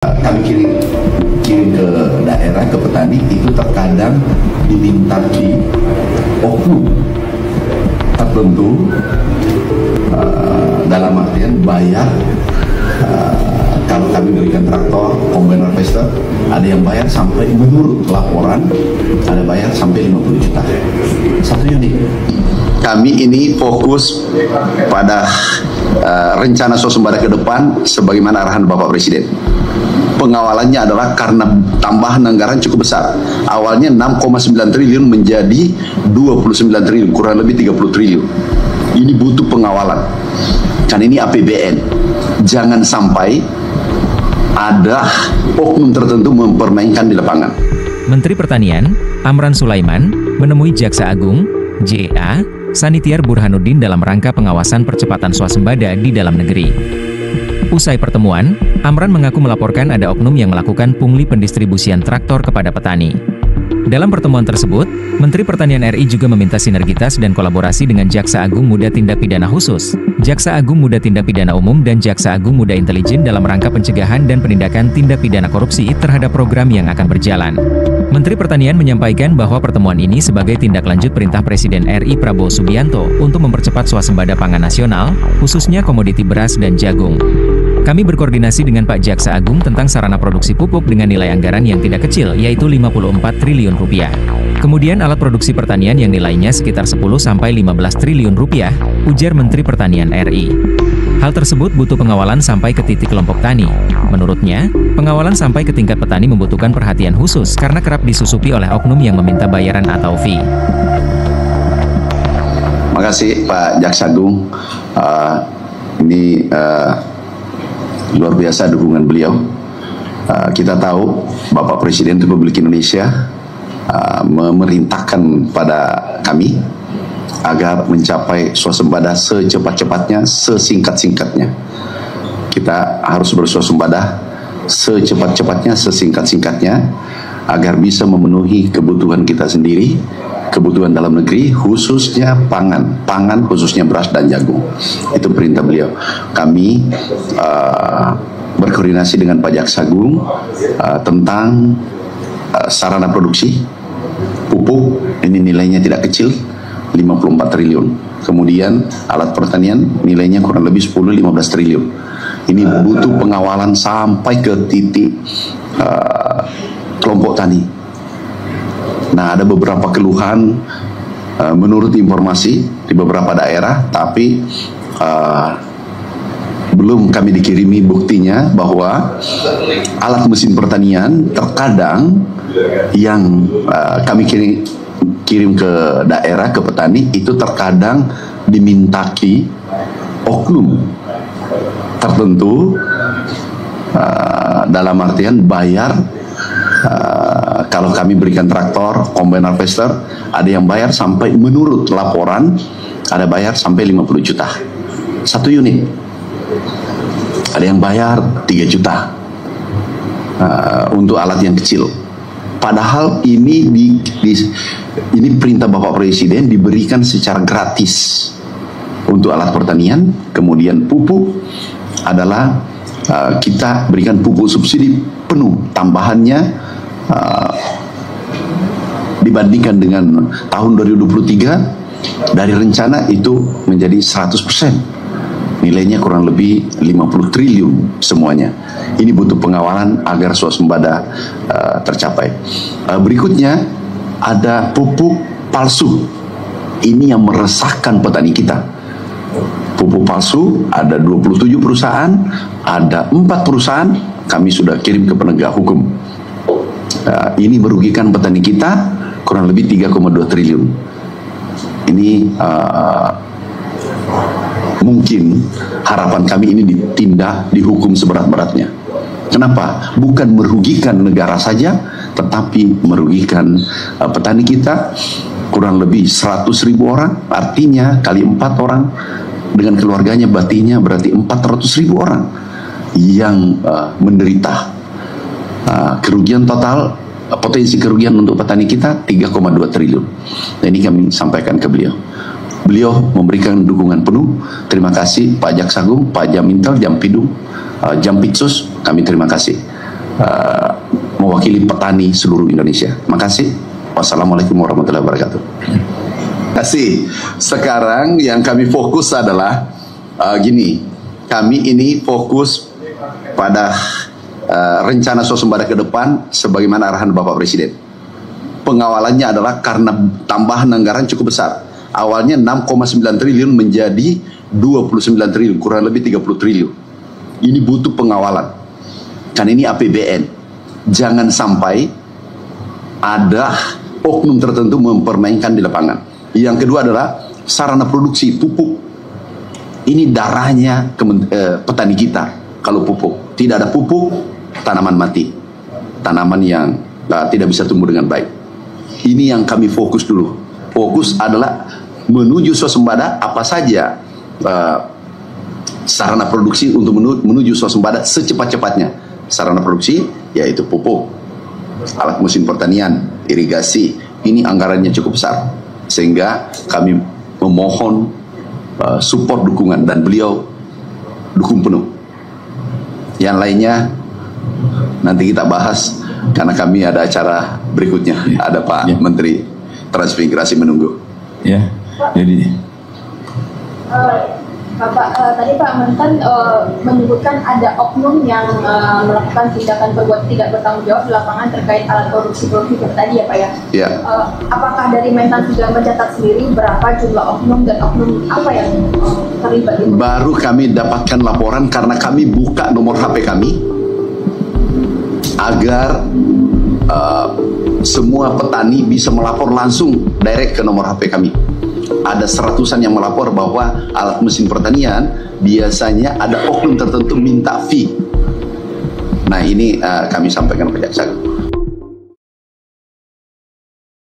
Kami kirim ke daerah, ke petani, itu terkadang dimintaki oknum tertentu, dalam artian bayar. Kalau kami berikan traktor, combine harvester, ada yang bayar sampai, menurut laporan, ada bayar sampai 50 juta satu unit. Kami ini fokus pada rencana swasembada ke depan sebagaimana arahan Bapak Presiden. Pengawalannya adalah karena tambahan anggaran cukup besar. Awalnya 6,9 triliun menjadi 29 triliun, kurang lebih 30 triliun. Ini butuh pengawalan. Kan ini APBN. Jangan sampai ada oknum tertentu mempermainkan di lapangan. Menteri Pertanian, Amran Sulaiman, menemui Jaksa Agung, JA, Sanitiar Burhanuddin dalam rangka pengawasan percepatan swasembada di dalam negeri. Usai pertemuan, Amran mengaku melaporkan ada oknum yang melakukan pungli pendistribusian traktor kepada petani. Dalam pertemuan tersebut, Menteri Pertanian RI juga meminta sinergitas dan kolaborasi dengan Jaksa Agung Muda Tindak Pidana Khusus, Jaksa Agung Muda Tindak Pidana Umum dan Jaksa Agung Muda Intelijen dalam rangka pencegahan dan penindakan tindak pidana korupsi terhadap program yang akan berjalan. Menteri Pertanian menyampaikan bahwa pertemuan ini sebagai tindak lanjut perintah Presiden RI Prabowo Subianto untuk mempercepat swasembada pangan nasional, khususnya komoditi beras dan jagung. Kami berkoordinasi dengan Pak Jaksa Agung tentang sarana produksi pupuk dengan nilai anggaran yang tidak kecil, yaitu 54 triliun rupiah. Kemudian alat produksi pertanian yang nilainya sekitar 10-15 triliun rupiah, ujar Menteri Pertanian RI. Hal tersebut butuh pengawalan sampai ke titik kelompok tani. Menurutnya, pengawalan sampai ke tingkat petani membutuhkan perhatian khusus karena kerap disusupi oleh oknum yang meminta bayaran atau fee. Makasih Pak Jaksa Agung. Ini luar biasa dukungan beliau. Kita tahu Bapak Presiden Republik Indonesia memerintahkan pada kami agar mencapai swasembada secepat-cepatnya, sesingkat-singkatnya. Kita harus berswasembada secepat-cepatnya, sesingkat-singkatnya, agar bisa memenuhi kebutuhan kita sendiri, kebutuhan dalam negeri, khususnya pangan khususnya beras dan jagung. Itu perintah beliau. Kami berkoordinasi dengan Pak Jaksa Agung tentang sarana produksi pupuk, ini nilainya tidak kecil, 54 triliun. Kemudian alat pertanian nilainya kurang lebih 10-15 triliun. Ini butuh pengawalan sampai ke titik kelompok tani. Nah, ada beberapa keluhan menurut informasi di beberapa daerah, tapi belum kami dikirimi buktinya bahwa alat mesin pertanian terkadang yang kami kirim ke daerah, ke petani, itu terkadang dimintaki oknum tertentu, dalam artian bayar. Kalau kami berikan traktor, combine harvester, ada yang bayar sampai, menurut laporan, ada bayar sampai 50 juta satu unit. Ada yang bayar 3 juta untuk alat yang kecil. Padahal ini ini perintah Bapak Presiden diberikan secara gratis untuk alat pertanian. Kemudian pupuk adalah kita berikan pupuk subsidi penuh, tambahannya dibandingkan dengan tahun 2023 dari rencana itu menjadi 100%. Nilainya kurang lebih 50 triliun semuanya. Ini butuh pengawalan agar swasembada tercapai. Berikutnya ada pupuk palsu. Ini yang meresahkan petani kita. Pupuk palsu ada 27 perusahaan, ada 4 perusahaan kami sudah kirim ke penegak hukum. Ini merugikan petani kita kurang lebih 3,2 triliun. Ini mungkin harapan kami ini ditindak, dihukum seberat-beratnya. Kenapa? Bukan merugikan negara saja, tetapi merugikan petani kita kurang lebih 100.000 orang, artinya kali 4 orang dengan keluarganya, berarti 400.000 orang yang menderita. Kerugian total, potensi kerugian untuk petani kita 3,2 triliun. Nah, ini kami sampaikan ke beliau. Beliau memberikan dukungan penuh. Terima kasih Pak Jaksa Agung, Pak Jamintel, Jampidum, Jampitsus, kami terima kasih. mewakili petani seluruh Indonesia. Makasih. Wassalamualaikum warahmatullahi wabarakatuh. Terima kasih. Sekarang yang kami fokus adalah gini, kami ini fokus pada rencana swasembada ke depan sebagaimana arahan Bapak Presiden. Pengawalannya adalah karena tambahan anggaran cukup besar. Awalnya 6,9 triliun menjadi 29 triliun, kurang lebih 30 triliun. Ini butuh pengawalan. Kan ini APBN. Jangan sampai ada oknum tertentu mempermainkan di lapangan. Yang kedua adalah sarana produksi pupuk. Ini darahnya petani kita. Kalau pupuk, tidak ada pupuk, tanaman mati. Tanaman yang tidak bisa tumbuh dengan baik. Ini yang kami fokus dulu. Fokus adalah menuju swasembada apa saja sarana produksi untuk menuju swasembada secepat-cepatnya. Sarana produksi yaitu pupuk, alat mesin pertanian, irigasi. Ini anggarannya cukup besar, sehingga kami memohon support, dukungan, dan beliau dukung penuh. Yang lainnya nanti kita bahas karena kami ada acara berikutnya. Ada Pak Menteri Transmigrasi menunggu. Ya, jadi Bapak, tadi Pak Mentan menyebutkan ada oknum yang melakukan tindakan perbuatan tidak bertanggung jawab di lapangan terkait alat produksi tadi ya Pak ya? Ya. Apakah dari Mentan sudah mencatat sendiri berapa jumlah oknum dan oknum apa yang terlibat ini? Baru kami dapatkan laporan karena kami buka nomor HP kami agar semua petani bisa melapor langsung direct ke nomor HP kami. Ada seratusan yang melapor bahwa alat mesin pertanian biasanya ada oknum tertentu minta fee. Nah ini kami sampaikan ke jaksa.